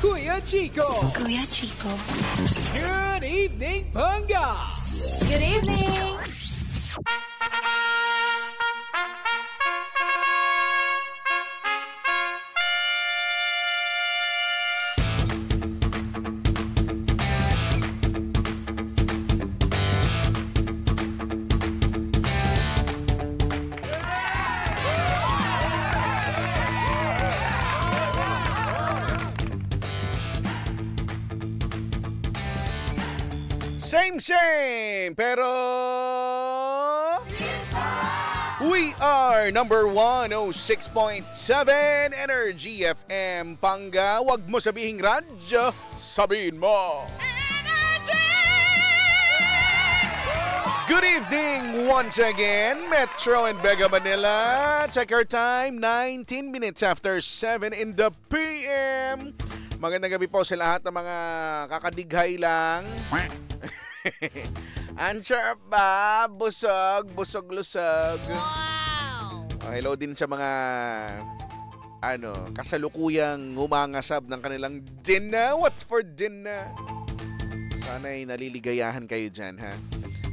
Kuya Chico. Kuya Chico. Good evening, Panga. Good evening. Same, pero we are number 106.7 Energy FM Panga. Wag mo sabihing radyo, sabihin mo Energy! Good evening once again, Metro and Mega Manila. Check our time, 19 minutes after 7 in the PM. Magandang gabi po sa lahat ng mga kakadighay lang. Answer ba? Busog, lusog. Wow! Hello din sa mga kasalukuyang humangasab ng kanilang dinner. What's for dinner? Sana'y naliligayahan kayo dyan, ha?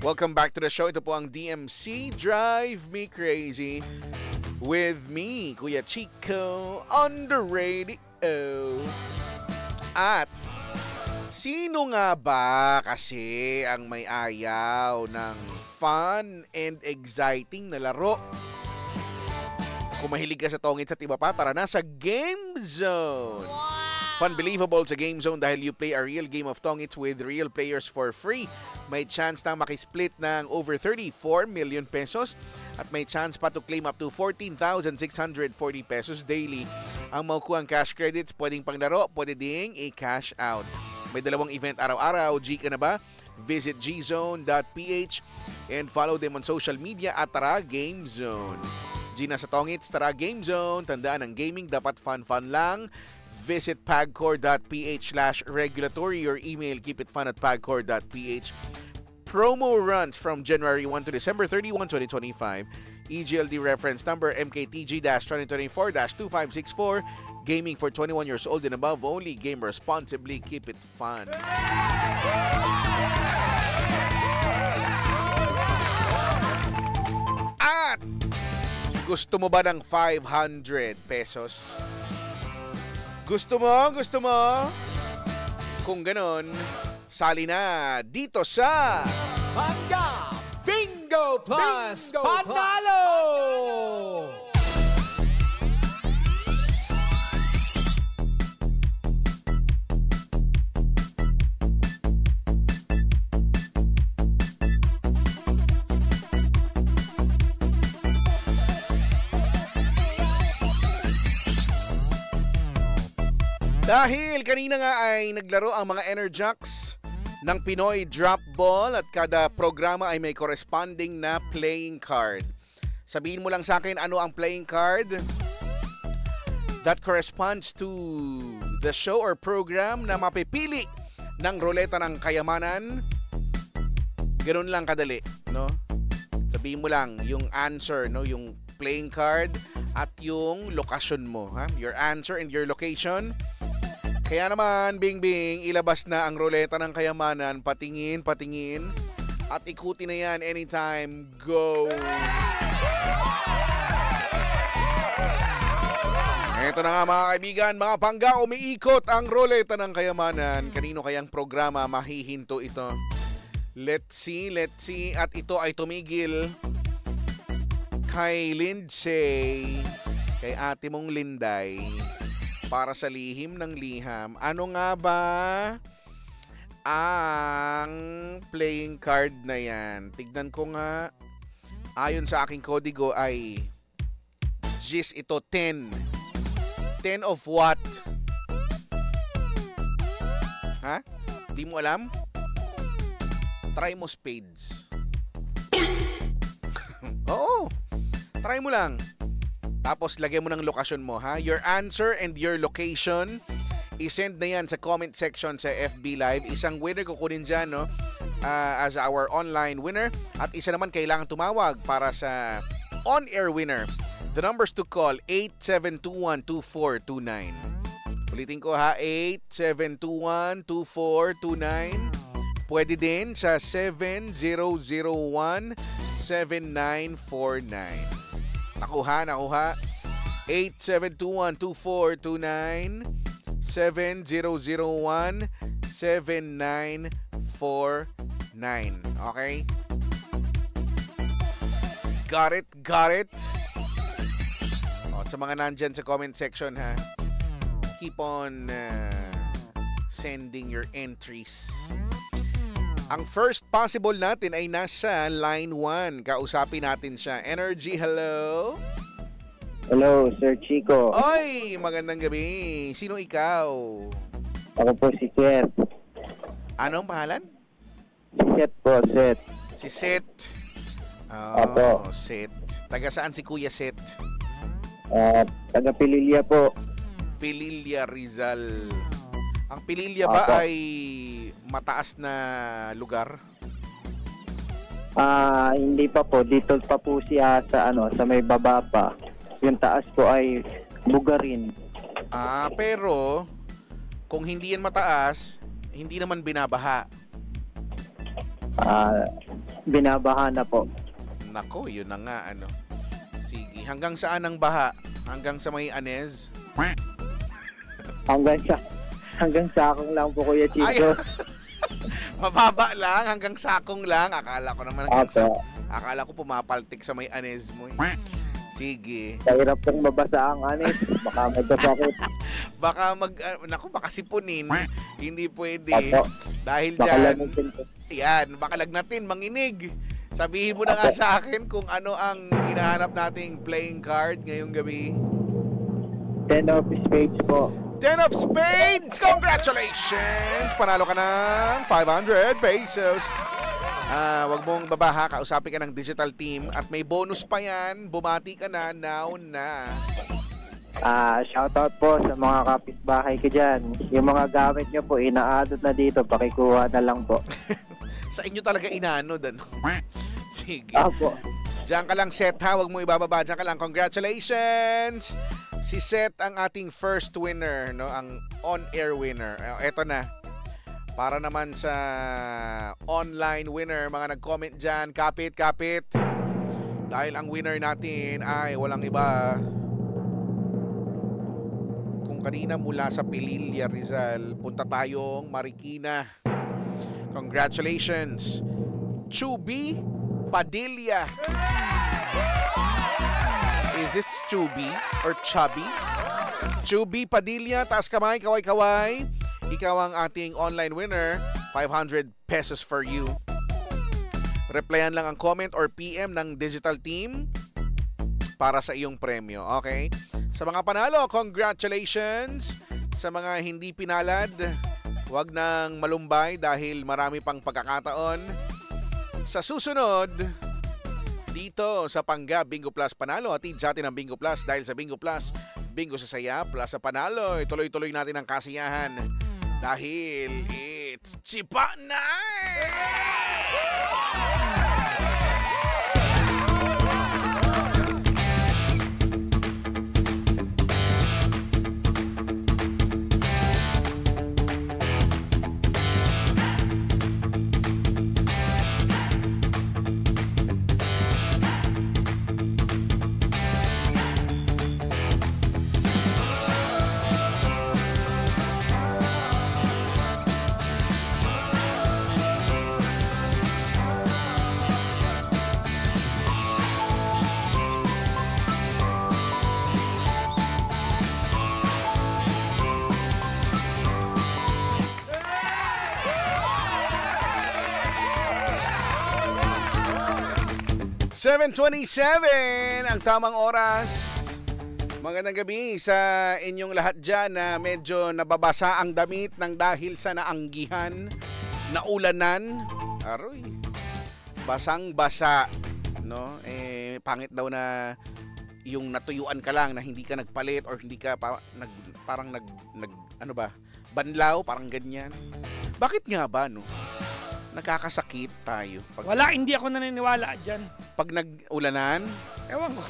Welcome back to the show. Ito po ang DMC Drive Me Crazy with me, Kuya Chico, on the radio. At sino nga ba kasi ang may ayaw ng fun and exciting na laro? Kung mahilig ka sa tongits at iba pa, tara na sa Game Zone. Wow! Fun-believable sa Game Zone dahil you play a real game of tongits with real players for free. May chance na makisplit ng over 34 million pesos at may chance pa to claim up to 14,640 pesos daily. Ang makukuhang cash credits pwedeng panglaro, pwede ding i-cash out. May dalawang event araw-araw. G ka na ba? Visit gzone.ph and follow them on social media at Tara Game Zone. G na sa tongits, Tara Game Zone. Tandaan, ang gaming dapat fun lang. Visit pagcor.ph/regulatory or email keepitfun@pagcor.ph. Promo runs from January 1 to December 31, 2025. EGLD reference number MKTG-2024-2564. Gaming for 21 years old and above only. Game responsibly. Keep it fun. At gusto mo ba ng 500 pesos? Gusto mo? Kung ganon, sali na dito sa Panga Bingo Plus Panalo! Dahil kanina nga ay naglaro ang mga Enerjacks ng Pinoy Drop Ball at kada programa ay may corresponding na playing card. Sabihin mo lang sa akin ano ang playing card that corresponds to the show or program na mapipili ng Roleta ng Kayamanan. Ganun lang kadali, no? Sabihin mo lang yung answer, no? Yung playing card at yung lokasyon mo, ha? Your answer and your location. Kaya naman, Bingbing, ilabas na ang Roleta ng Kayamanan. Patingin. At ikutin na yan anytime. Go! Ito na nga mga kaibigan, mga Pangga, umiikot ang Roleta ng Kayamanan. Kanino kayang programa mahihinto ito? Let's see. At ito ay tumigil kay Lindsay, kay ate mong Linday. Para sa lihim ng liham, ano nga ba ang playing card na yan? Tignan ko nga. Ayon sa aking kodigo ay Gis ito 10. 10 of what? Ha? Di mo alam? Try mo spades. Oo. Try mo lang. Tapos lagyan mo ng lokasyon mo, ha? Your answer and your location, isend na yan sa comment section sa FB Live. Isang winner kukunin dyan, no? As our online winner. At isa naman kailangan tumawag para sa on-air winner. The numbers to call, 8721-2429. Ulitin ko ha, 8721-2429. Pwede din sa 7001-7949. Nakuha. 8721-2429, 7001-7949. Okay? Got it? O, sa mga nandyan sa comment section ha, keep on sending your entries. Ang first possible natin ay nasa line 1. Kausapin natin siya. Energy, hello? Hello, Sir Chico. Oy, magandang gabi. Sino ikaw? Ako po si Seth. Anong pangalan? Si Seth po, Seth. Si Seth. Opo. Seth. Taga saan si Kuya Seth? Taga Pililya po. Pililya, Rizal. Ang Pililya ba Opo. ay mataas na lugar? Hindi pa po. Dito pa po siya sa may baba pa. Yung taas po ay Bugarin. Pero kung hindi yan mataas, hindi naman binabaha. Binabaha na po. Nako, yun na nga Sige, hanggang saan ang baha? Hanggang sa may Anez? Hanggang sakong lang po, Kuya Chico. Mababa lang, hanggang sakong lang. Akala ko naman akala ko pumapaltik sa may Anez mo. Sige. Kahirap pong mabasa ang anis. Baka magkasakit. Baka sipunin. Hindi pwede. Opo. Dahil Baka dyan, baka lagnatin, manginig. Sabihin mo na nga sa akin kung ano ang hinahanap nating playing card ngayong gabi. 10 of spades po. 10 of spades! Congratulations! Panalo ka ng 500 pesos. Wag mong babaha, kausapin ka ng digital team at may bonus pa yan. Bumati ka na, now na. Shoutout po sa mga kapitbahay ko dyan. Yung mga gamit nyo po, inaadot na dito. Pakikuha na lang po. Sa inyo talaga inanod, Sige. Apo. Diyan ka lang, Seth, ha? Wag mo ibababa. Diyan ka lang. Congratulations! Si Seth ang ating first winner, no? Ang on-air winner. Eto na. Para naman sa online winner, mga nag-comment dyan, kapit. Dahil ang winner natin ay walang iba. Kung kanina mula sa Pililya, Rizal, punta tayong Marikina. Congratulations, Chubby Padilla. Is this Chubby or Chubby? Chubby Padilla, taas kamay, kaway-kaway. Ikaw ang ating online winner, 500 pesos for you. Replyan lang ang comment or PM ng digital team para sa iyong premyo, okay? Sa mga panalo, congratulations. Sa mga hindi pinalad, huwag nang malumbay dahil marami pang pagkakataon. Sa susunod, dito sa Pangga Bingo Plus Panalo, atid sa atin ang Bingo Plus dahil sa Bingo Plus, bingo sa saya plus sa panalo. Ituloy-tuloy natin ang kasiyahan. Dahil it's Chipa Night! 7:27 ang tamang oras. Magandang gabi sa inyong lahat dyan na medyo nababasa ang damit ng dahil sa naanggihan, naulanan. Aroy, basang-basa, no? Pangit daw na yung natuyuan ka lang na hindi ka nagpalit or hindi ka parang banlaw, parang ganyan. Bakit nga ba, no? Nagkakasakit tayo. Hindi ako naniniwala dyan. Pag nag-ulanan? Ewan ko,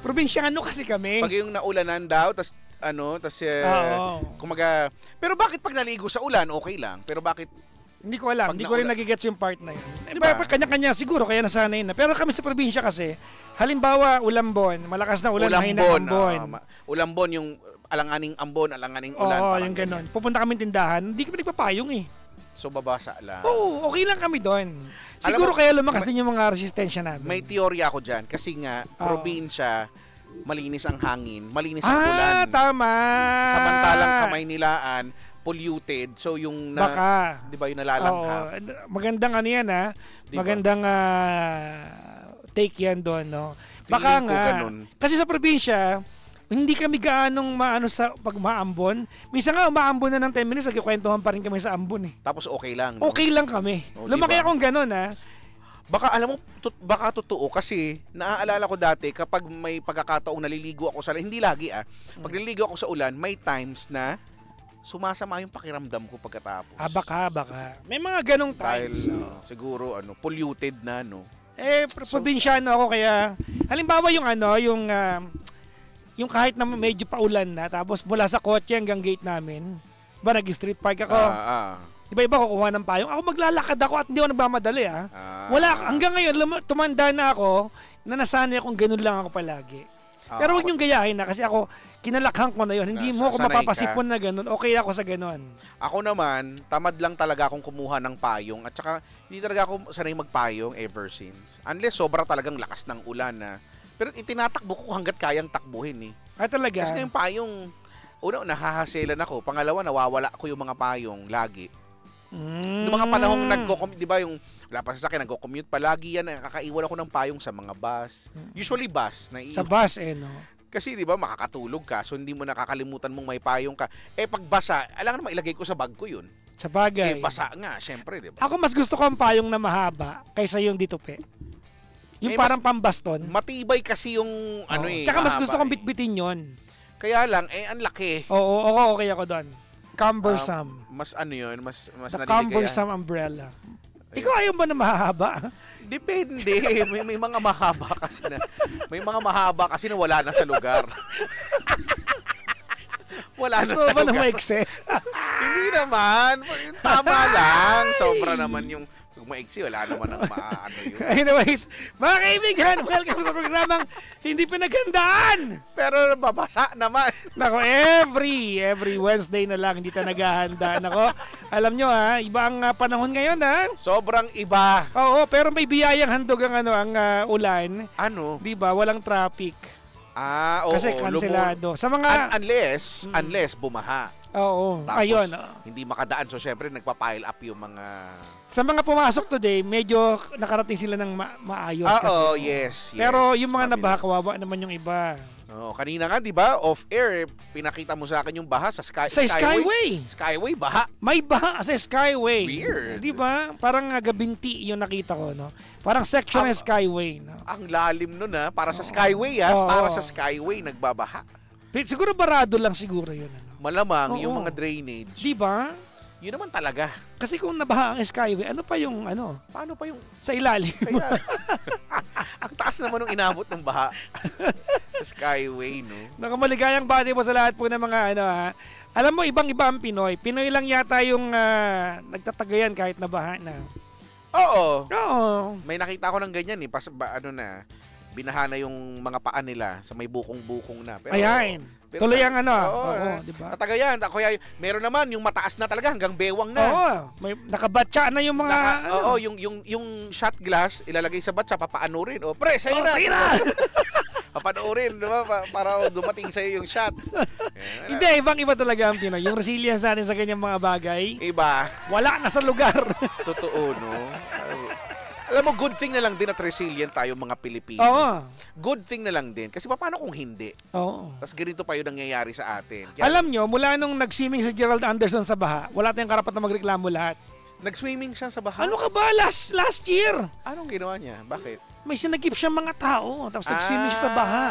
probinsya ano kasi kami. Pag yung naulanan daw, tas tas Oo. kumaga, pero bakit pag naligo sa ulan, okay lang? Pero bakit, Hindi ko alam. Pag Hindi ko rin naulan- nagigets yung part na yun. Diba? Kanya-kanya siguro, kaya nasanay na. Pero kami sa probinsya kasi, halimbawa, ulambon, malakas na ulan, mahinang ambon. ulambon yung alanganing ambon, alanganing ulan. Oo, parang yung ganon. Pupunta kami tindahan, hindi kami nagpapayong eh. So, babasa lang. Oo, okay lang kami doon. Alam Siguro mo, kaya lumakas din yung mga resistensya namin. May teorya ako dyan. Kasi nga, Oo. probinsya, malinis ang hangin, malinis ang ulan. Tama. Samantalang Kamaynilaan, polluted. So, yung Baka. di ba, yung nalalanghap. Oo, magandang ano yan ha. Di ba? Magandang take yan doon, no? Baka Feeling ko nga. ganun. Kasi sa probinsya, hindi kami gaanong maano sa pag maambon. Minsan nga umaambon na ng 10 minutes, nagkikwentuhan pa rin kami sa ambon eh. Tapos okay lang. No? Okay lang kami. Oh, Lumaki diba? akong ganun ha. Baka alam mo, baka totoo kasi naaalala ko dati kapag may pagkakataong naliligo ako sa ulan, hindi lagi pag naliligo ako sa ulan, may times na sumasama yung pakiramdam ko pagkatapos. Baka. May mga ganong Dahil times. siguro polluted na Probinsyano ako kaya halimbawa yung kahit na medyo paulan na tapos mula sa kotse hanggang gate namin, ba nag-street park ako. Iba-iba kukuha ng payong. Ako maglalakad ako at hindi ako nagmamadali Wala, hanggang ngayon tumanda na ako na nasanay akong ganun lang ako palagi. Pero huwag niyong gayahin na kasi ako kinalakhan ko na yun. Hindi mo ako Sanay ka. mapapasipon na ganun. Okay ako sa ganun. Ako naman, tamad lang talaga akong kumuha ng payong at saka hindi talaga ako sanay magpayong ever since. Unless sobra talagang lakas ng ulan pero itinatakbo ko hanggat kayang takbuhin Talaga. Kasi yung payong, una, nahahaselan ako. Pangalawa, nawawala ko yung mga payong lagi. Yung mga panahong nagko-commute, di ba yung wala pa sa akin, nagko-commute palagi yan, nakakaiwan ako ng payong sa mga bus. Usually bus. Sa bus no? Kasi di ba makakatulog ka, so hindi mo nakakalimutan mong may payong ka. Pag basa, alam naman ilagay ko sa bag ko yun. Sa bagay. Basa nga, syempre, di ba? Ako mas gusto ko ang payong na mahaba kaysa yung ditupe. Yung parang pambaston. Matibay kasi yung Tsaka mas gusto kong mahaba, bitbitin yon. Kaya lang, ang laki. Oo, okay ako doon. Cumbersome. Mas yun, mas The naliligayahan. cumbersome umbrella. Ikaw ayaw ba na mahaba? Depende. May mga mahaba kasi na. May mga mahaba kasi na wala na sa lugar. Wala na Gusto sa ba na lugar. maikse? Hindi naman. Tama lang. Sobra naman yung pag maiksi, wala naman ang maano yun. Anyways, mga kaibigan, welcome sa programang Hindi Pinaghandaan. Pero babasa naman. Nako, every Wednesday na lang hindi tayo naghahanda. Nako, alam nyo iba ang panahon ngayon Sobrang iba. Oo, pero may biyayang handog ang ulan. Ano? Di ba? Walang traffic. Oo. Kasi kanselado. Sa mga... Unless bumaha. Oo, Tapos, ayun. hindi makadaan. So, syempre, nagpa-pile up yung mga... Sa mga pumasok today, medyo nakarating sila ng maayos kasi. Yes. Pero yung mga mabilis. nabaha, kawawa naman yung iba. Kanina nga, di ba, off-air, pinakita mo sa akin yung baha sa Skyway. Skyway, baha. May baha sa Skyway. Weird. Di ba? Parang gabinti yung nakita ko, no? Parang section ng Skyway, no? Ang lalim nun, para sa Skyway, Oo. Para sa Skyway, nagbabaha. Siguro barado lang siguro yun, ano? Malamang, Oo. yung mga drainage. Di ba? Yun naman talaga. Kasi kung nabaha ang Skyway, ano pa yung Paano pa yung... sa ilalim? Kaya, ang taas naman nung inabot ng baha. Skyway, no? Nakamaligayang bati po sa lahat po ng mga Alam mo, ibang-iba ang Pinoy. Pinoy lang yata yung nagtatagayan kahit nabaha na. Oo. Oo. May nakita ko ng ganyan, binaha na yung mga paa nila sa may bukong-bukong na. Pero, Ayan. Tuloy ang Oo, di ba? Natagayan. Kaya meron naman yung mataas na talaga hanggang bewang na. Oo. May nakabatsa na yung mga Oo, yung shot glass ilalagay sa batsa, papaanurin. Pre, sa'yo na. sige na. Papanoorin, di ba? Para dumating sa'yo yung shot. Hindi, ibang-iba talaga ang Pinoy. Yung resilience natin sa ganyang mga bagay, Iba. wala na sa lugar. Totoo, no? Alam mo, good thing na lang din at resilient tayo mga Pilipino. Oo. Good thing na lang din. Kasi paano kung hindi? Oo. Tapos ganito pa yung nangyayari sa atin. Alam nyo, mula nung nag-swimming si Gerald Anderson sa baha, wala tayong karapat na magreklamo lahat. Nag-swimming siya sa baha. Ano ka ba? Last year, Anong ginawa niya? Bakit? may sinagip siya mga tao, tapos nag-swimming siya sa baha.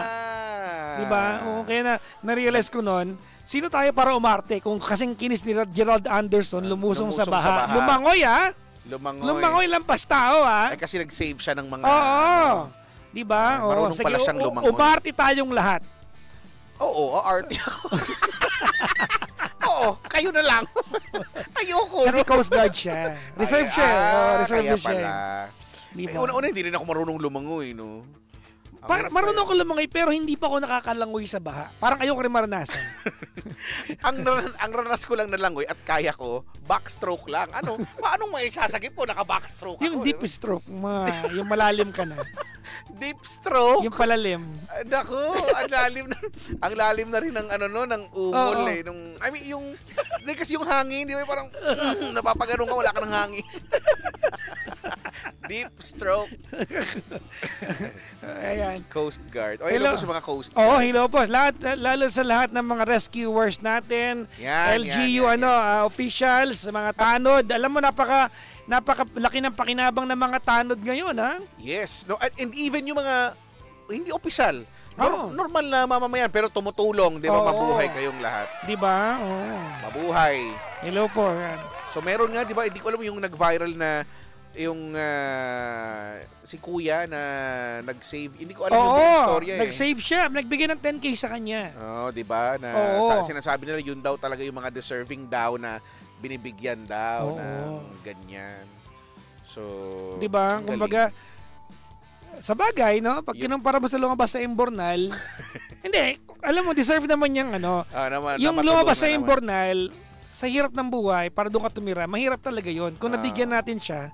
Diba? Oo, kaya na-realize ko noon, sino tayo para umarte kung kasing kinis ni Gerald Anderson lumusong sa baha? Lumangoy Lumangoy lampas tao Kasi nag-save siya ng mga... Oo. Di ba? marunong pala siyang lumangoy. Umarte tayong lahat. Oo, arte ako. Oo, kayo na lang. Ayoko. Kasi Coast Guard siya. Reserve siya. Reserve kaya siya. pala. Diba? Una-una, hindi rin ako marunong lumangoy, no? Marunong ko lumangoy pero hindi pa ako nakakalangoy sa baha. Parang ayoko rin maranasan. ang ranas ko lang na langoy at kaya ko, backstroke lang. Ano? Paano mo isasagip ko? Naka-backstroke ako. Yung deep stroke, yung malalim ka na. Deep stroke? Yung palalim. Naku, ang lalim na rin ng ng ungol eh. I mean, kasi yung hangin, di ba parang napapaganong ka, wala ka ng hangin. Deep stroke. Ayan. Coast Guard. O, hello po sa mga Coast Guard. Oo, hello po. Lalo sa lahat ng mga rescuers natin. LGU, officials, mga tanod. Alam mo, napakalaki ng pakinabang ng mga tanod ngayon, ha? Yes. No, and even yung mga hindi opisyal. Oo. Normal na mamamayan pero tumutulong, 'di ba? Oo. Mabuhay kayong lahat. 'Di ba? Oo. Mabuhay. Hello po. Yan. So meron nga, 'di ba? Hindi ko alam yung nag-viral na yung si Kuya na nag-save. Hindi ko alam yung buong storya eh. Nag-save siya. Nagbigay ng 10K sa kanya. Oh, 'di ba? Na sinasabi nila yun daw talaga yung mga deserving daw na binibigyan daw ng ganyan. So, 'di ba? Kumbaga sa bagay, no? Pag kinumpara mo sa lumabas sa Imbornal, hindi, alam mo, deserve naman yung yung lumabas sa Imbornal, sa hirap ng buhay, para doon ka tumira, mahirap talaga yon. Kung nabigyan natin siya,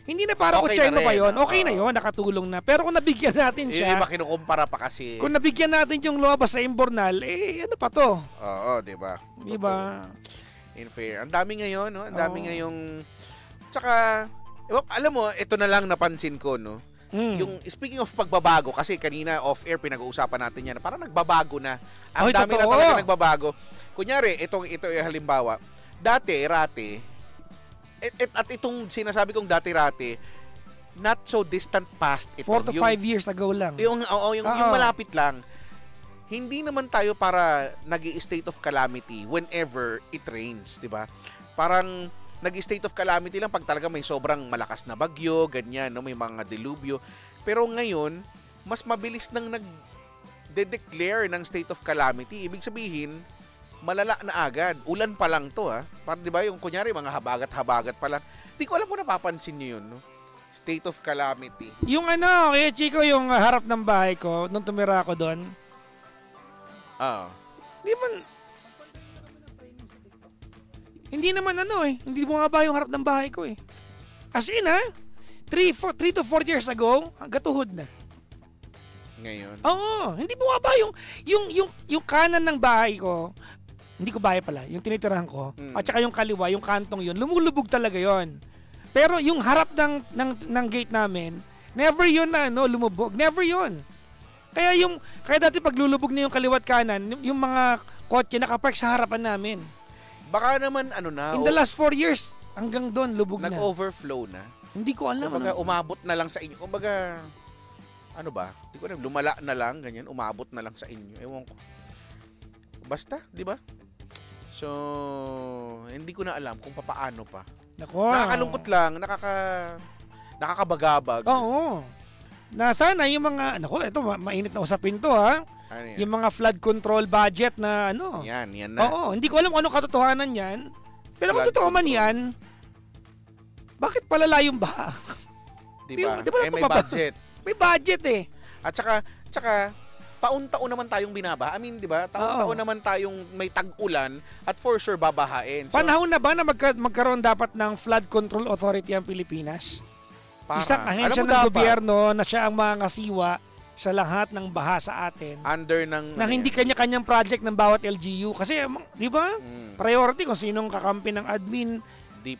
hindi na para okay kutsay mo pa yun, okay na yun, nakatulong na. Pero kung nabigyan natin siya, kinukumpara pa kasi. Kung nabigyan natin yung lumabas sa Imbornal, ano pa to? Oo, 'di ba? Di ba? In fair. Ang dami ngayon, no? Ang dami ngayong tsaka alam mo, ito na lang napansin ko, no? Yung speaking of pagbabago, kasi kanina off-air pinag-uusapan natin yan, parang nagbabago na. Ang dami na talaga nagbabago. Kunyari, ito yung halimbawa. Dati-rate, at itong sinasabi kong dati-rate, not so distant past ito. 4 to 5 years ago lang. Yung malapit lang. Hindi naman tayo para nag-i-state of calamity whenever it rains, di ba? Parang nag-state of calamity lang pag talaga may sobrang malakas na bagyo, ganyan, no? May mga delubyo. Pero ngayon, mas mabilis nang nag-declare ng state of calamity. Ibig sabihin, malala na agad. Ulan pa lang to, ha? Para, di ba, yung kunyari, mga habagat-habagat pa lang. Di ko alam kung napapansin nyo yun, no? State of calamity. Yung kaya Chico, yung harap ng bahay ko, nung tumira ako doon. Hindi naman hindi bumaba yung harap ng bahay ko eh. As in 3 to 4 years ago, gatuhod na. Ngayon? Oo, hindi bumaba yung kanan ng bahay ko. Hindi ko bahay pala, yung tinitirahan ko. At saka yung kaliwa, yung kantong yun, lumulubog talaga yon. Pero yung harap ng gate namin, never yun na lumubog. Never yun. Kaya dati pag lulubog na yung kaliwat kanan, yung mga kotse nakapark sa harapan namin. Baka naman in the last 4 years, hanggang doon lubog na. Nag-overflow na. Hindi ko alam. Kumbaga, umabot na lang sa inyo. Kumbaga, ano ba? Hindi ko alam. Lumala na lang, ganyan. Umabot na lang sa inyo. Ewan ko. Basta, di ba? So, hindi ko na alam kung papaano pa. Nakakalungkot lang. Nakakabagabag. Oo. Na sana yung mga, ito, mainit na usapin to, ha? Ano yan? Yung mga flood control budget na Yan na. Oo, hindi ko alam kung anong katotohanan yan. Pero kung totoo man yan, bakit palala yung baha? Diba? May budget. May budget eh. At saka taon-taon naman tayong binabaha. I mean, di ba? Taon-taon naman tayong may tag-ulan at for sure babahain. So, panahon na ba na magkaroon dapat ng Flood Control Authority ang Pilipinas? Isang ahensya ng gobyerno na siya ang mangasiwa sa lahat ng baha sa atin. Under ng hindi kanya-kanyang project ng bawat LGU. Kasi, di ba? Priority kung sinong kakampi ng admin.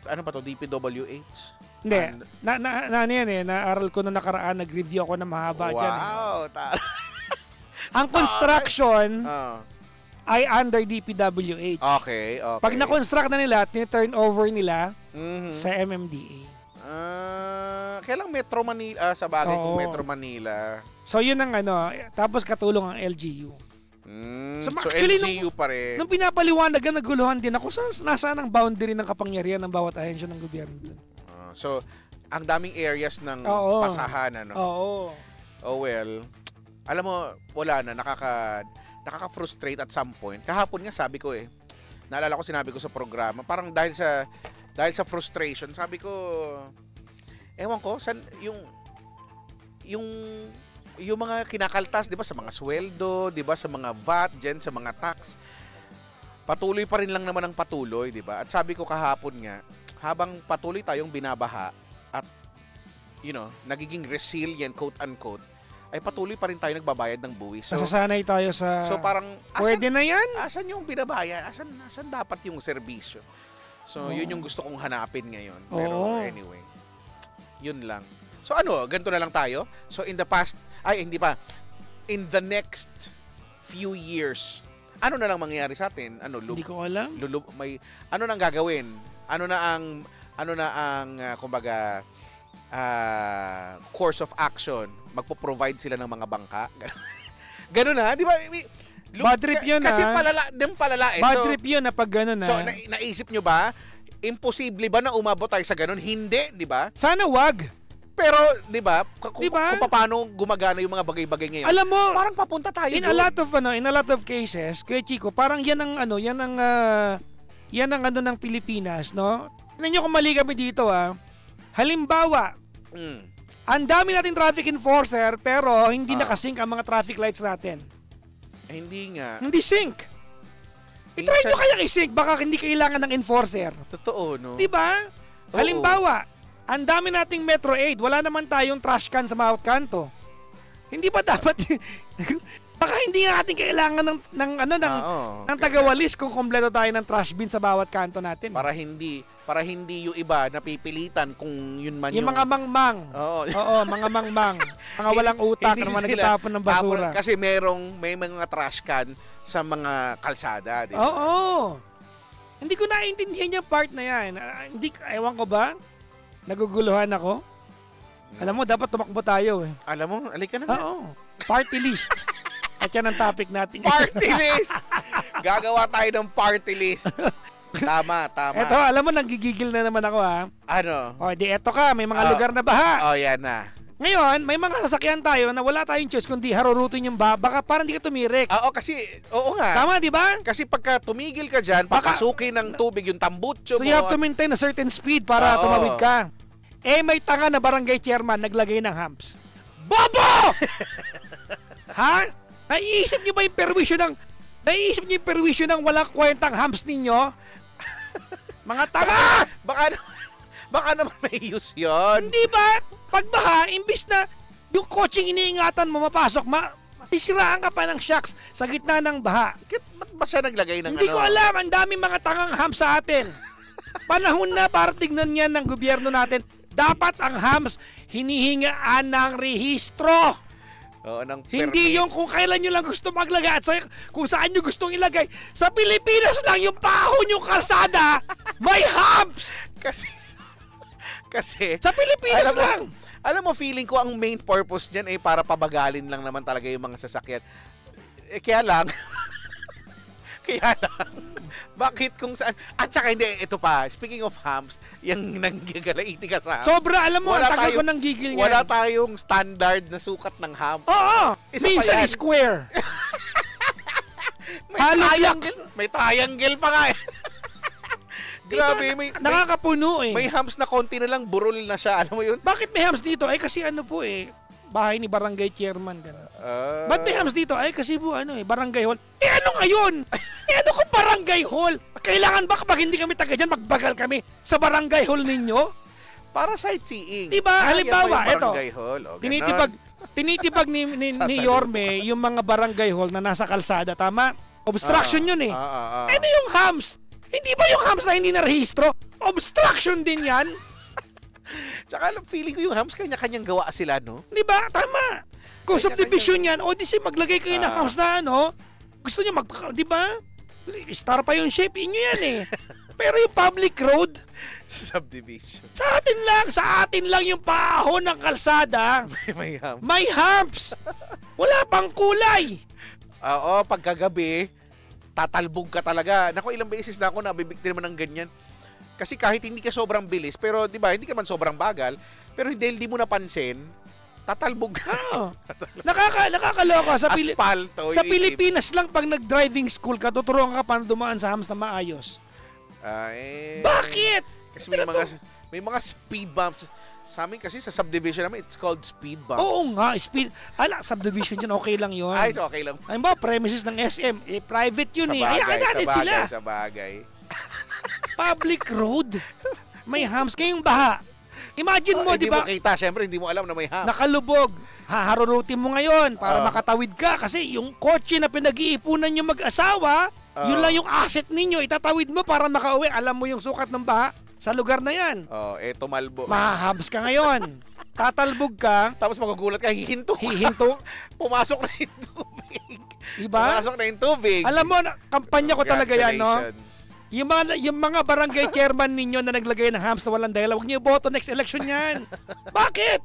Ano ba to? DPWH? Hindi. Naaral ko na nakaraan, nag-review ako na mahaba dyan. Wow! Ang construction ay under DPWH. Okay. Pag na-construct na nila, tin-turn over nila sa MMDA. Kailang Metro Manila, sa bagay kung Metro Manila. So yun ang tapos katulong ang LGU. So actually, LGU pa rin. Nung pinapaliwanag, naguluhan din ako, nasaan ang boundary ng kapangyarihan ng bawat ahensya ng gobyerno dun? So, ang daming areas ng pasahan, Oo. Oh well, alam mo, wala na, nakaka-frustrate at some point. Kahapon nga sabi ko naalala ko sinabi ko sa programa, parang dahil sa frustration, sabi ko, ewan ko, yung mga kinakaltas, 'di ba, sa mga sweldo, 'di ba, sa mga VAT, sa mga tax. Patuloy pa rin lang naman ang patuloy, 'di ba? At sabi ko kahapon nga, habang patuloy tayong binabaha at nagiging resilient, quote unquote, ay patuloy pa rin tayo nagbabayad ng buwis. So, nasasanay tayo sa... So parang... Pwede na yan? Asan yung binabayad? Asan dapat yung serbisyo? So yun yung gusto kong hanapin ngayon. Pero anyway, yun lang. So ganito na lang tayo. So in the past... Ay, hindi pa. In the next few years, ano na lang mangyayari sa atin? Hindi ko alam. Ano nang gagawin? Ano na ang kumbaga... course of action, magpo-provide sila ng mga bangka. Ganun na, di ba? Bad trip yun kasi palala. Bad trip yun na pag ganun na. So, naisip nyo ba, imposible ba na umabot tayo sa ganun? Hindi, di ba? Sana wag. Pero, di ba, kung paano gumagana yung mga bagay-bagay ngayon, alam mo, parang papunta tayo in a lot of cases, Kuya Chico, parang yan ang ng Pilipinas, no? Tignan nyo kung mali kami dito, Halimbawa, ang dami nating traffic enforcer pero hindi nakasync ang mga traffic lights natin. Hindi nga. Hindi sync. I-try nyo kayang i-sync, baka hindi kailangan ng enforcer. Totoo, no? Diba? Halimbawa, ang dami nating Metro 8, wala naman tayong trash can sa bawat kanto. Hindi ba dapat... Baka hindi natin kailangan ng tagawalis kung kompleto tayo ng trash bin sa bawat kanto natin. Para hindi yung iba napipilitan kung yun man yung mga mangmang. Oo, mga mangmang. Mga walang utak na nagtatapon ng basura. Kasi may mga trash can sa mga kalsada, di ba? Oo. Hindi ko naiintindihan yung part na yan. Ewan ko ba? Naguguluhan ako. Alam mo, dapat tumakbo tayo Alam mo, alika na. Oo. Party list. At yan ang topic natin. Party list! Gagawa tayo ng party list. Tama. Eto, alam mo, nanggigigil na naman ako Ano? Eto ka, may mga lugar na baha. Yan na. Ngayon, may mga sasakyan tayo na wala tayong choice kundi harurutin yung baha. Baka parang di ka tumirik. Oo nga. Tama, di ba? Kasi pagka tumigil ka dyan, papasukin ng tubig yung tambutso mo. So you have to maintain a certain speed para tumawid ka. May tanga na barangay chairman naglagay ng humps. Bobo! Ha? Naiisip niyo ba yung perwisyo ng walang kwentang humps ninyo? Mga tanga! Baka naman may use yun. Hindi ba? Pagbaha, imbis na yung coaching iniingatan mo mapasok, masisiraan ka pa ng shocks sa gitna ng baha. Ba't ba siya naglagay ng Hindi ko alam. Ang daming mga tangang humps sa atin. Panahon na para tignan yan ng gobyerno natin. Dapat ang humps hinihingaan ng rehistro. Hindi yung kung kailan nyo lang gusto maglagay at kung saan nyo gustong ilagay. Sa Pilipinas lang yung pahon yung kalsada may humps. Kasi sa Pilipinas lang. Alam mo, feeling ko ang main purpose dyan ay para pabagalin lang naman talaga yung mga sasakyan. Kaya lang, bakit kung saan? At saka hindi, ito pa, speaking of humps, yung nanggagalaiti ka sa humps. Sobra, alam mo, ang tagal ko nang gigil niyan. Wala tayong standard na sukat ng hump. Oo, minsan square. May triangle pa nga Grabe, nakakapuno May humps na konti na lang, burol na siya. Alam mo yun? Bakit may humps dito? Kasi bahay ni barangay chairman. Ba't may humps dito? Kasi barangay hall. Ano ngayon? Ano kung barangay hall? Kailangan ba kapag hindi kami taga dyan, magbagal kami sa barangay hall ninyo? Para sightseeing. Diba? Halimbawa, ito. Tinitibag ni Yorme yung mga barangay hall na nasa kalsada. Tama? Obstruction yun Ano yung humps? Hindi ba yung humps na hindi narehistro? Obstruction din yan. Tsaka feeling ko yung humps kanya-kanyang gawa sila, no? Di ba? Tama. Kung subdivision yan, maglagay kayo ng humps na gusto nyo di ba? Star pa yung shape, inyo yan Pero yung public road, subdivision. Sa atin lang yung paahon ng kalsada. May humps. Wala pang kulay. Oo, pagkagabi, tatalbog ka talaga. Naku, ilang beses na ako nabibiktima ng ganyan. Kasi kahit hindi ka sobrang bilis, pero di ba, hindi ka man sobrang bagal, pero hindi mo napansin, Tatalbog. Oo. Nakakaloka. Aspalto. Sa Pilipinas lang, pag nag-driving school ka, tuturuan ka paano dumaan sa hams na maayos. Bakit? Kasi may mga speed bumps. Sa amin kasi sa subdivision namin, it's called speed bumps. Oo nga, subdivision yun, okay lang yun. Ay, okay lang. Ay ba, premises ng SM, private yun Hayaan natin sila. Sa bagay. Public road. May hams kayong baha. Imagine mo, di ba? Hindi mo kita, syempre hindi mo alam na may hams. Nakalubog. Haharurutin mo ngayon para makatawid ka kasi yung kotse na pinag-iipunan nyo mag-asawa, yun lang yung asset ninyo. Itatawid mo para makauwi. Alam mo yung sukat ng baha sa lugar na yan. Tumalbo. Mahahams ka ngayon. Tatalbog ka. Tapos magugulat ka, hihinto. Pumasok na yung tubig. Diba? Pumasok na yung tubig. Alam mo, kampanya ko talaga yan, no? Yung mga barangay chairman ninyo na naglagay ng hams na walang dahilan, huwag niyo boto next election yan. Bakit?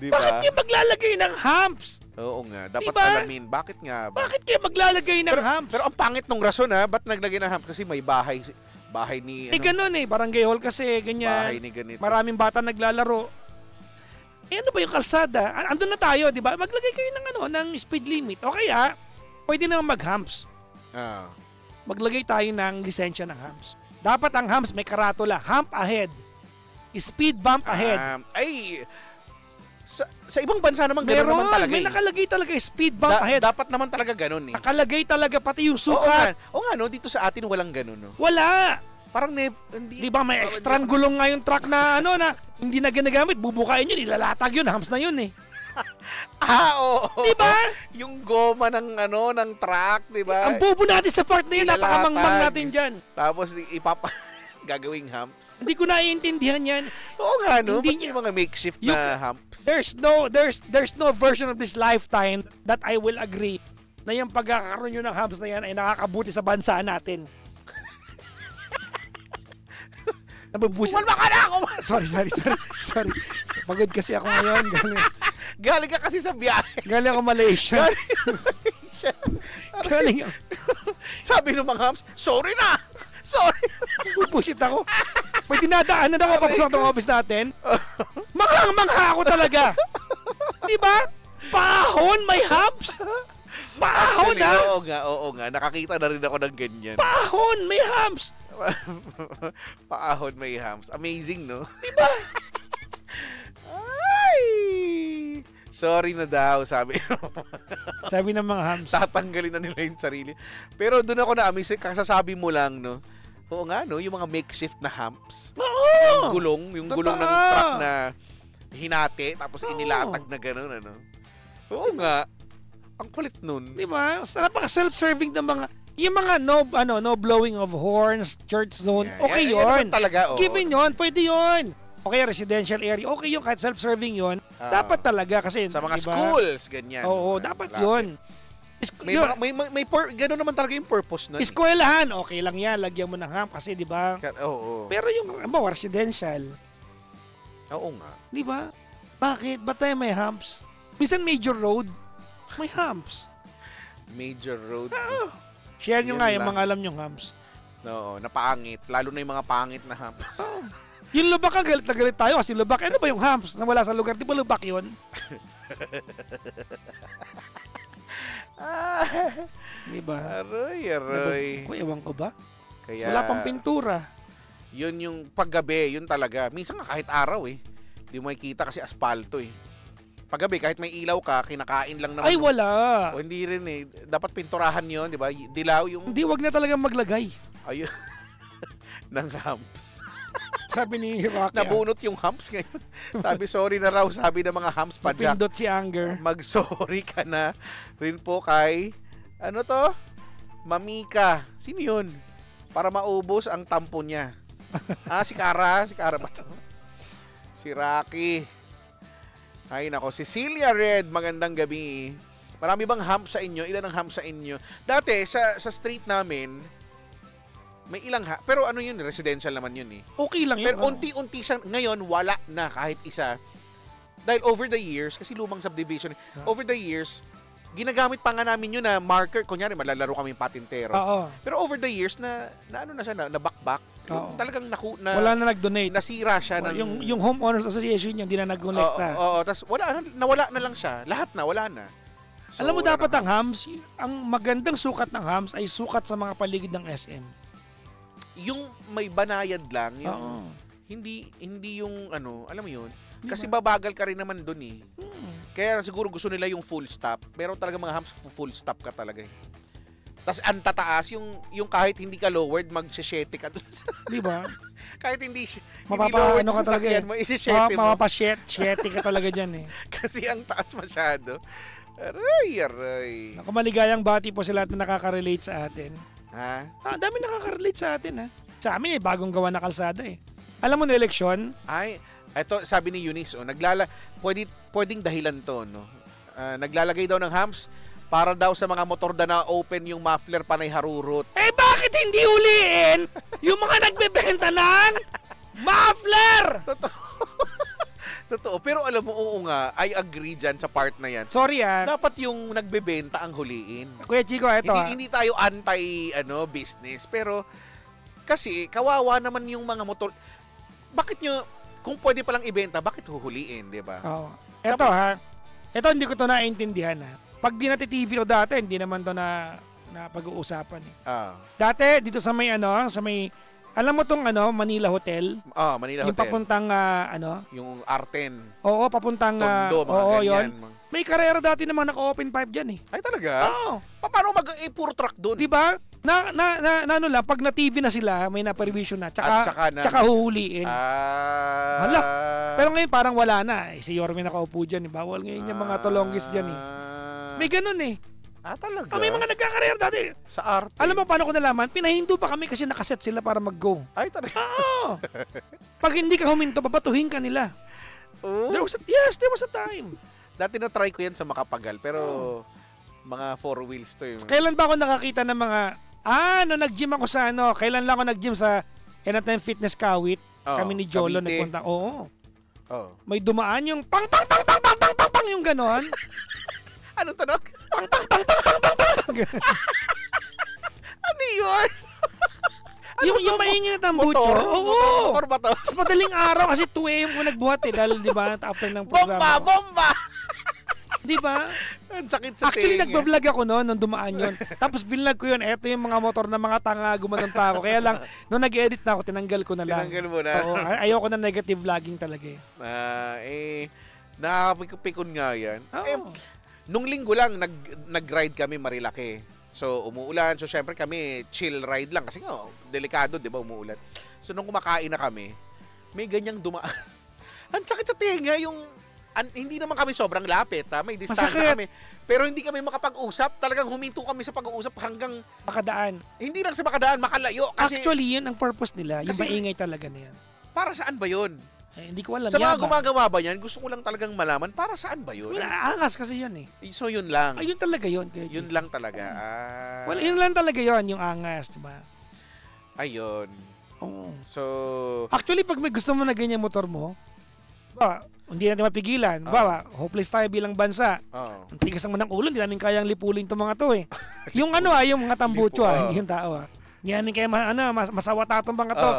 Diba? Bakit kayo maglalagay ng hams? Oo nga, dapat diba? alamin. Bakit nga ba? Bakit kayo maglalagay ng hams? Pero ang pangit nung rason ba't naglagay ng hams? Kasi may bahay ni... ganun barangay hall kasi, ganyan. Bahay ni ganito. Maraming bata naglalaro. Ano ba yung kalsada? Andun na tayo, di ba? Maglagay kayo ng speed limit. O kaya, pwede naman mag-hams. Maglagay tayo ng lisensya ng hams. Dapat ang hams may karatula. Hump ahead. Speed bump ahead. Sa ibang bansa naman gano'n naman talaga. May nakalagay talaga speed bump ahead. Dapat naman talaga gano'n Nakalagay talaga pati yung sukat. Oo nga, no? Dito sa atin walang gano'n, no? Wala. Parang hindi. Di ba may extra gulong nga yung truck na na hindi na ginagamit, bubukain yun, ilalatag yun, hams na yun oo. Di ba? Yung goma ng ng truck, di ba? Ang bobo natin sa part na yun, napakamangmang natin dyan. Tapos gagawing humps. Hindi ko naiintindihan yan. Oo nga, no? Hindi yung mga makeshift na humps. There's no version of this lifetime that I will agree na yung pagkakaroon nyo ng humps na yan ay nakakabuti sa bansa natin. Nabubusin. Kumalma ka na ako! Sorry. Pagod kasi ako ngayon. Galing ka kasi sa biyahe. Galing ako Malaysia. Galing ako. Sabi ng mga humps, sorry na! Sorry! Bubusit ako. May dinadaanan ako papasok ng office natin. Manghang-mangha ako talaga. Diba? Pahon may humps. Pahon Oo nga. Nakakita na rin ako ng ganyan. Pahon may humps. Paahon may hams. Amazing, no? Diba? Ay! Sorry na daw, sabi ng mga hams. Tatanggalin na nila yung sarili. Pero doon ako na-amaze, kasasabi mo lang, no? Oo nga, no? Yung mga makeshift na humps. Oo! Yung gulong ng truck na hinati, tapos inilatag na gano'n, ano? Oo nga. Ang kulit nun. Diba? Napaka self-serving ng mga... Yung mga no blowing of horns, church zone, okay yun. Talaga, Given yun, pwede yun. Okay, residential area, okay yun, kahit self-serving yun. Dapat talaga kasi, sa mga diba? Schools, ganyan. Oo, dapat yun. May gano'n naman talaga yung purpose nun. Eskwelahan, okay lang yan, lagyan mo ng hump kasi, di ba? Oo. Pero yung residential. Oo nga. Di ba? Bakit? Ba't tayo may humps? Minsan major road, may humps. Major road. Share nyo nga yung mga alam nyong humps. Oo, napangit. Lalo na yung mga pangit na humps. Yung lubak ka, galit na galit tayo kasi lubak. Ano ba yung humps na wala sa lugar? Di ba lubak yun? Di ba? Aroy. Ewan ko ba? Kaya, wala pang pintura. Yun yung paggabi, yun talaga. Minsan nga kahit araw Hindi mo makikita kasi aspalto Paggabi, kahit may ilaw ka, kinakain lang naman. Ay, wala. O hindi rin Dapat pinturahan yun, di ba? Dilaw yung... Hindi, wag na talaga maglagay. Ayun. Ng humps. Sabi ni Rocky. Nabunot yung humps ngayon. Sabi, sorry na raw, sabi ng mga humps pa, Jack. Pindot si Anger. Mag-sorry ka na rin po kay, Mamika. Sino yun? Para maubos ang tampo niya. Si Kara. Si Kara ba ito? Si Rocky. Ay nako, Cecilia Red, magandang gabi. Marami bang hump sa inyo? Ilan ang hump sa inyo? Dati, sa street namin, may ilang pero yun, residential naman yun Okay lang yun. Pero unti-unti siya, ngayon wala na kahit isa. Dahil over the years, kasi lumang subdivision, over the years, ginagamit pa nga namin yun na marker. Kunyari, malalaro kami patintero. Oo. Pero over the years, na ano na siya, na bakbak. Talagang wala na nag-donate. Nasira siya. Yung Homeowners Association yung hindi na nag-connecta. Oo. Tapos nawala na lang siya. Lahat na, wala na. So, alam mo, dapat ang hams, ang magandang sukat ng hams ay sukat sa mga paligid ng SM. Yung may banayad lang, yung hindi yung ano, alam mo yun? Kasi babagal ka rin naman dun eh. Kaya siguro gusto nila yung full stop. Pero talaga mga hams, full stop ka talaga eh. Tapos ang tataas, yung kahit hindi ka lowered, mag-shete ka dun sa... Di ba? Kahit hindi lowered ano ka talaga eh. mo, isi-shete mo. Mapapa-shete ka talaga dyan eh. Kasi ang taas masyado. Aray. Naku, maligayang bati po sa lahat na nakaka-relate sa atin. Ha? Dami nakaka-relate sa atin ha. Sa amin bagong gawa na kalsada eh. Alam mo na eleksyon? Ay, eto sabi ni Eunice, pwedeng dahilan to, no? Naglalagay daw ng hams para daw sa mga motor na open yung muffler panay harurot. Eh bakit hindi huliin yung mga nagbebenta ng muffler? Totoo. Pero alam mo, oo nga, I agree dyan sa part na yan. Sorry dapat yung nagbebenta ang huliin. Kuya Chico, eto hindi tayo business. Pero kasi kawawa naman yung mga motor. Bakit nyo, kung pwede palang ibenta, bakit huhuliin, di ba? Oo. Eto hindi ko to naintindihan ha. Pag di TV ko dati, hindi naman to na pag-uusapan eh. Dati dito sa may alam mo tong Manila Hotel? Manila yung Hotel. Papuntang yung Arten. Oo, papuntang Tondo, mga ganyan. Yun. May karera dati naman naka-open pipe diyan eh. Ay talaga? Oo. Paano puro truck doon? 'Di ba? Ano lang, pag na-TV na sila, may na-revision na, tsaka huhuliin. Hala. Pero ngayon parang wala na. Si Yorme nakaupo dyan. Bawal ngayon yung mga tolonggis dyan eh. May ganun eh. Talaga? May mga nagkakareer dati. Sa arte? Alam mo paano ko nalaman? Pinahinto pa kami kasi nakaset sila para mag-go. Ay, talaga? Oo. Pag hindi ka huminto, babatuhin ka nila. Oh? There was a time. Dati na-try ko yan sa Makapagal, pero mga 4 wheels to yun. Kailan ba ako nakakita ng mga, nag-gym ako sa kailan lang ako nag-gym sa Anytime Fitness Kawit. Kami ni Jolo nagpunta. Oo. May dumaan yung pang yung ganon. Anong tunog? Pang. Ano yun? Yung maingin na tambucho. Oo. Motor ba to? Sa madaling araw kasi 2 AM ko nagbuhat eh. Dahil di ba after ng programa. Bomba! Di ba? Ang sakit sa Actually, tenga. nagbablog ako nung dumaan yun. Tapos binlog ko yun. Eto yung mga motor na mga tanga, gumanon pa ako. Kaya lang, nung nag-edit na ako, tinanggal ko na lang. Tinanggal mo na? Oo. Ayoko na negative vlogging talaga eh. Nakakapikon nga yan. Nung linggo lang, nag-ride kami Marilake. So, umuulan. So, syempre kami, chill ride lang. Kasi nga, delikado, di ba, umuulan. So, nung kumakain na kami, may ganyang dumaan. Ang sakit sa tenga, hindi naman kami sobrang lapit, may distansya kami. Pero hindi kami makapag-usap. Talagang huminto kami sa pag-uusap hanggang... Makadaan. Hindi lang sa makadaan, makalayo. Kasi, actually, yun ang purpose nila. Yung maingay talaga na yan. Para saan ba yun? Hindi ko alam. Sa mga gumagawa ba yan, gusto ko lang talagang malaman, para saan ba yun? Wala, angas kasi yun eh. So, yun lang. Yun talaga yun. Yun lang talaga. Yun lang talaga yun, yung angas, diba? Ayun. Oo. So... Actually, pag may gusto mo na ganyan motor mo, hindi natin mapigilan. Hopeless tayo bilang bansa. Ang tigas naman ng ulo, hindi namin kayang lipulin itong mga to eh. Yung yung mga tambucho hindi yung tao Hindi namin kaya masawata itong mga to.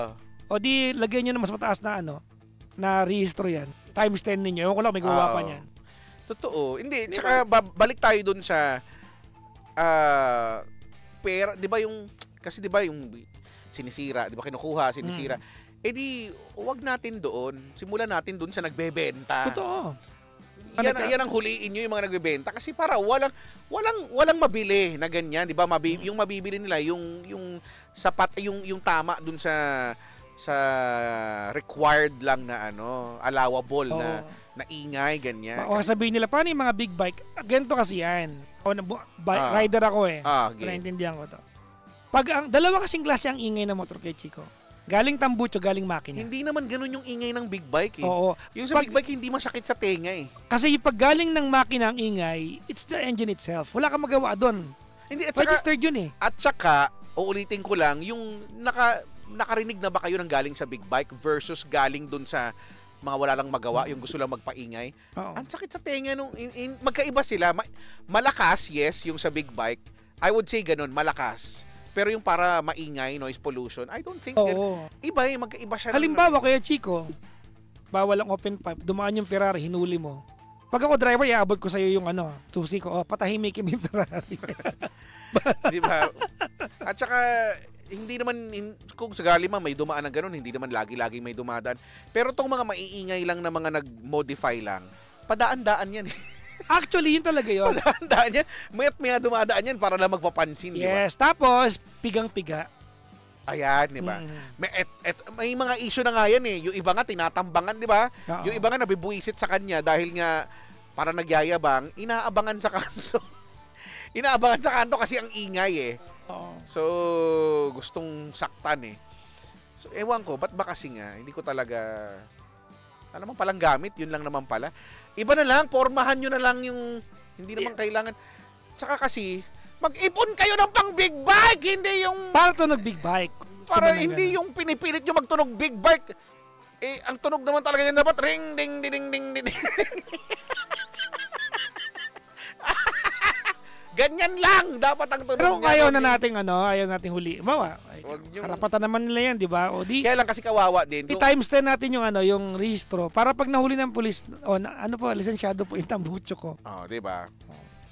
O di, lagyan nyo na mas mataas na na rehistro yan. Times 10 ninyo. Ewan ko lang, may gumawa pa niyan. Totoo. Hindi, tsaka balik tayo dun sa pera, di ba kasi di ba yung sinisira, di ba kinukuha, sinisira. Di, wag natin doon. Simulan natin doon sa nagbebenta. Totoo. Yan ang huliin nyo yung mga nagbebenta kasi para walang mabili na ganyan, di ba? Yung mabibili nila yung sapat yung tama doon sa required lang na allowable na ingay ganyan. O sabihin nila paano yung mga big bike? Ganito kasi yan. Rider ako eh. Naintindihan ko to. Pag dalawa kasing klase ang ingay ng motor kay Chico. Galing tambucho, galing makina. Hindi naman ganun yung ingay ng big bike eh. Oo. Yung sa big bike hindi masakit sa tenga eh. Kasi pag galing ng makina ang ingay, it's the engine itself. Wala kang magawa doon. Hindi, registered yun eh. At saka, uulitin ko lang, yung nakarinig na ba kayo ng galing sa big bike versus galing dun sa mga wala lang magawa, yung gusto lang magpaingay. Oo. Ang sakit sa tenga nung magkaiba sila. Malakas, yes, yung sa big bike. I would say ganun, malakas. Pero yung para maingay, noise pollution, I don't think Oo. iba eh, magkaiba siya. Halimbawa, Kuya Chico, bawal ang open pipe, dumaan yung Ferrari, hinuli mo. Pag ako driver, iabot ko sa'yo yung susi ko, patahimikin mo yung Ferrari. Di ba? At saka, hindi naman, kung sagali man may dumaan ng ganun, hindi naman lagi-lagi may dumadaan. Pero tong mga maiingay lang na mga nag-modify lang, padaan-daan yan. Actually, yun talaga yun. Padaan-daan yan. Mayat may dumadaan yan para lang magpapansin, di ba? Yes, tapos, pigang-piga. Ayan, di ba? May mga issue na nga yan eh. Yung iba nga tinatambangan, di ba? Oo. Yung iba nga nabibuisit sa kanya dahil nga para nagyayabang, inaabangan sa kanto. Inaabangan sa kanto kasi ang ingay eh. Oo. So, gustong saktan eh. So, ewan ko, ba't ba kasi nga, hindi ko talaga, alam mo palang gamit, yun lang naman pala. Iba na lang, pormahan nyo na lang yung, hindi naman kailangan. Tsaka kasi, mag-ipon kayo ng pang big bike, hindi yung, Para tunog big bike. para Tunog na hindi ganun. yung pinipilit nyo magtunog big bike. Eh, ang tunog naman talaga yan dapat, ring, ding, ding, ding, ding, ding. Ganyan lang, dapat ang tunog Pero kung niya. ayaw nating huli. Bawa, Wag yung- karapatan naman nila yan, di ba? O di, Kaya lang kasi kawawa din. i-times 10 natin yung rehistro para pag nahuli ng pulis, lisensyado po yung tambucho ko. Oh, 'di ba?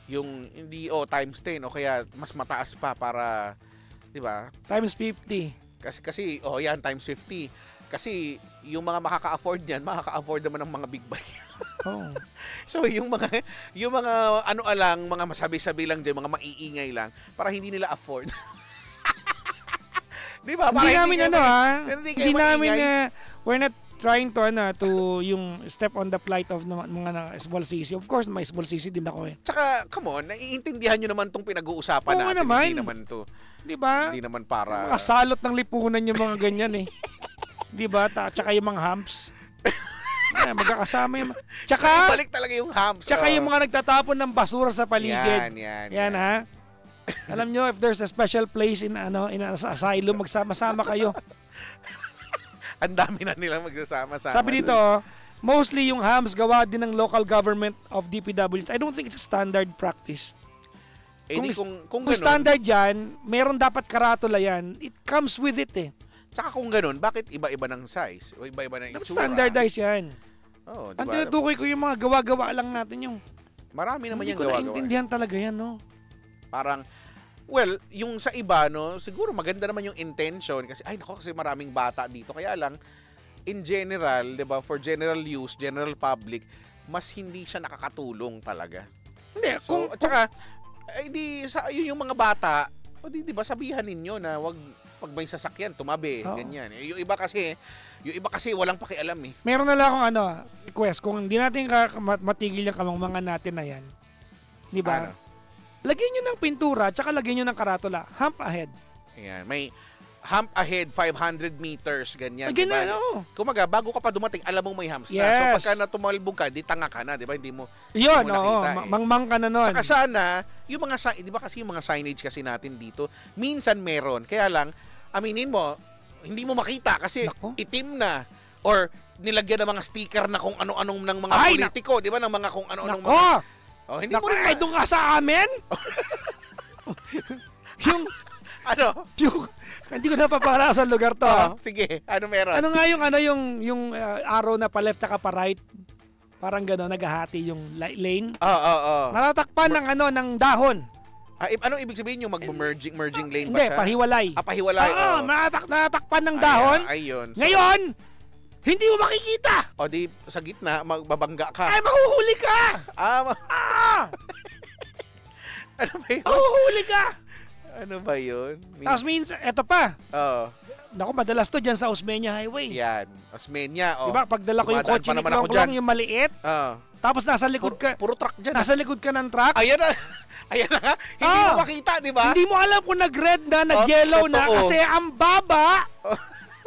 Yung hindi times 10 o kaya mas mataas pa para 'di ba? Times 50. Kasi yan times 50. Kasi yung mga makaka-afford niyan, makaka-afford naman ng mga big bike. Oh. So yung mga mga masabi-sabi lang diyan, mga maiingay lang para hindi nila afford. 'Di ba? Hindi namin hindi namin we're not trying to yung step on the plight of mga small CC. Of course, may small CC din ako eh. Tsaka, come on, naiintindihan nyo naman tong pinag-uusapan Oo natin. naman. Hindi naman to. Di ba? Hindi naman para... Mga salot ng lipunan yung mga ganyan eh. Di ba? Tsaka yung mga humps. Magkakasama yung... Tsaka, balik talaga yung humps. tsaka yung mga nagtatapon ng basura sa paligid. Yan. Ha? Alam nyo, if there's a special place in sa asylum, magsama-sama kayo. Ang dami na nilang magsasama-sama. Sabi dito, mostly yung hams gawa din ng local government of DPWH. I don't think it's a standard practice. Kung Kung standard yan, meron dapat karatula yan. It comes with it eh. Tsaka kung ganun, bakit iba-iba ng size? O iba-iba ng Dapat itsura? standardize yan. Oo, Ang diba? tinutukoy ko yung mga gawa-gawa lang natin yung... Marami naman Hindi yung ko gawa-gawa. naintindihan talaga yan, no? Parang, well, yung sa iba, no, siguro maganda naman yung intention kasi, kasi maraming bata dito. Kaya lang, in general, di ba, for general use, general public, mas hindi siya nakakatulong talaga. Hindi, So, at saka, yun yung mga bata, di ba, sabihan ninyo na wag pag may sasakyan, tumabi, Oo. ganyan. Yung iba kasi walang pakialam eh. meron na lang akong request. Kung hindi natin matigil yung kamangmangan natin na yan, di ba? Ano? Lagyan nyo ng pintura, tsaka lagyan nyo ng karatula. Hump ahead. Ayan, may hump ahead 500 meters, ganyan. Lagyan diba? na, no? Kumaga, bago ka pa dumating, alam mong may humps na. Yes. So pagka natumalbog ka, di tanga ka na, di ba? Hindi mo Yun, mo nakita, mangmang ka na nun. Saka sana, yung mga, di ba kasi yung mga signage kasi natin dito, minsan meron. Kaya lang, aminin mo, hindi mo makita kasi Nako. itim na. Or nilagyan ng mga sticker na kung ano-anong ng mga Ay, politiko, di ba? Ng mga kung ano-anong Nako! mga... Oh, hindi Nako, mo rin ay, doon ka sa amin? yung, hindi ko napapakala sa lugar to. Sige, ano meron? Ano nga yung arrow na pa left at pa right? Parang gano'n, naghahati yung lane. Oo. Natatakpan ng dahon. Anong ibig sabihin yung mag-merging lane ba Hindi, siya? pahiwalay. Pahiwalay. Oo, natatakpan ng dahon. Ayun. Ngayon, hindi mo makikita. O di sa gitna, magbabangga ka. Ay, mahuhuli ka. Ano ba yun? Mahuhuli ka. Ano ba yun? Tapos eto pa. Oo. Naku, madalas to dyan sa Osmeña Highway. Yan. Osmeña. Oh. Diba, pagdala ko yung Dumadaan kotse pa ni naman ako Klong dyan. yung maliit, Oo. tapos nasa likod ka, Puro truck dyan. nasa likod ka ng truck, Ayan na. Ayan na nga. Hindi mo makita, di ba? hindi mo alam kung nag-red na, nag-yellow na, totoo. kasi ang baba,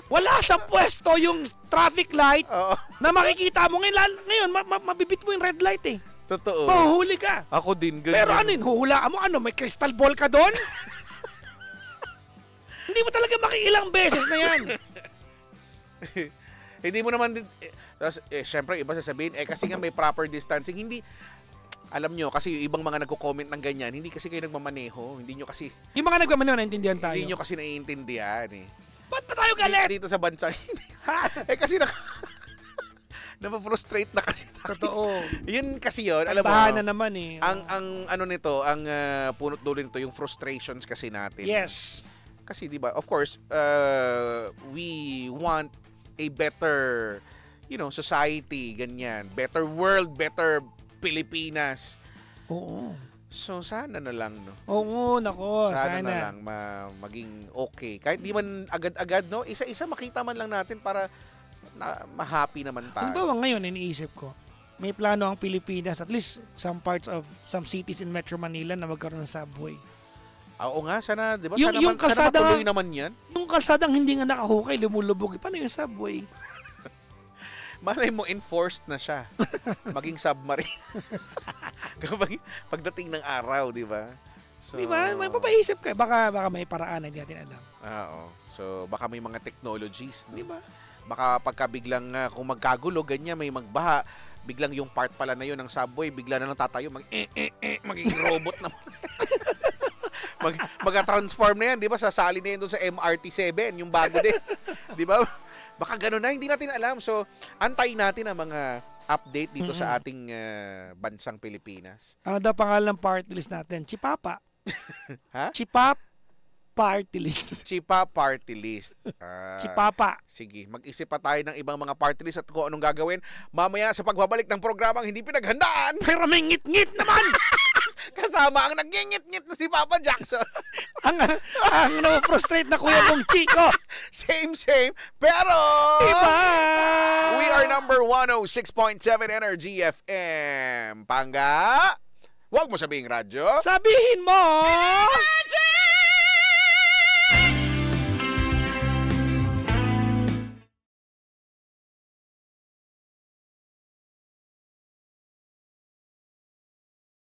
wala sa pwesto yung traffic light Oo. na makikita mo ngayon, mabibit mo yung red light eh. Totoo. Mahuhuli ka. Ako din. Ganyan. Pero huhulaan mo, may crystal ball ka doon? Hindi mo talaga makiilang beses na yan. Hindi mo naman din, tapos, syempre, iba sasabihin, kasi nga may proper distancing. Hindi, alam nyo, kasi yung ibang mga nagko-comment ng ganyan, hindi kasi kayo nagmamaneho. Hindi nyo kasi, Yung mga nagmamaneho, naintindihan tayo. hindi nyo kasi naiintindihan eh. Ba't ba tayo galit? Dito sa bansa, kasi napafrustrate na kasi tayo. Totoo. Yun kasi yun, alam mo. Tahanan naman eh. Ang ano nito, ang punot dulo nito, yung frustrations kasi natin. Yes. Kasi 'di ba, of course, we want a better, society, ganyan. Better world, better Pilipinas. Oo. So sana na lang, no. Oo, nako, Sana na lang maging okay. Kahit di man agad-agad, no, isa-isa makita man lang natin para ma-happy naman tayo. Halimbawa ngayon, iniisip ko, may plano ang Pilipinas, at least some parts of some cities in Metro Manila na magkaroon ng subway. Oo nga, sana, di ba? Yung Sana kalsada matuloy naman yan. Yung kalsadang hindi nga nakahukay, lumulubog. Paano yung subway? Malay mo, enforced na siya. Maging submarine. Pagdating ng araw, di ba? So, Di ba? May papaisip ka. Baka may paraan na hindi natin alam. Oo. So, baka may mga technologies. No? Di ba? Baka pagka biglang, kung magkagulo, ganyan, may magbaha, biglang yung part pala na yun ng subway, bigla na lang tatayo, maging robot naman. Mag-transform na yan, di ba? Sasali na yan doon sa MRT7, yung bago din. Di ba? Baka gano'n na, hindi natin alam. So, antayin natin ang mga update dito sa ating bansang Pilipinas. Ano daw pangalan ng party list natin? Chipapa. Ha? Chipap party list. Chipa Party List. Chipapa. Sige, mag-isip pa tayo ng ibang mga party list at kung anong gagawin mamaya sa pagbabalik ng programang hindi pinaghandaan. Pero may ngit-ngit naman! Kasama ang nag-ngit-ngit na si Papa Jackson. ang frustrate na kuya mong Chico. Same, pero Iba! We are number 106.7 Energy FM. Pangga, huwag mo sabihing radyo. Sabihin mo! Energy!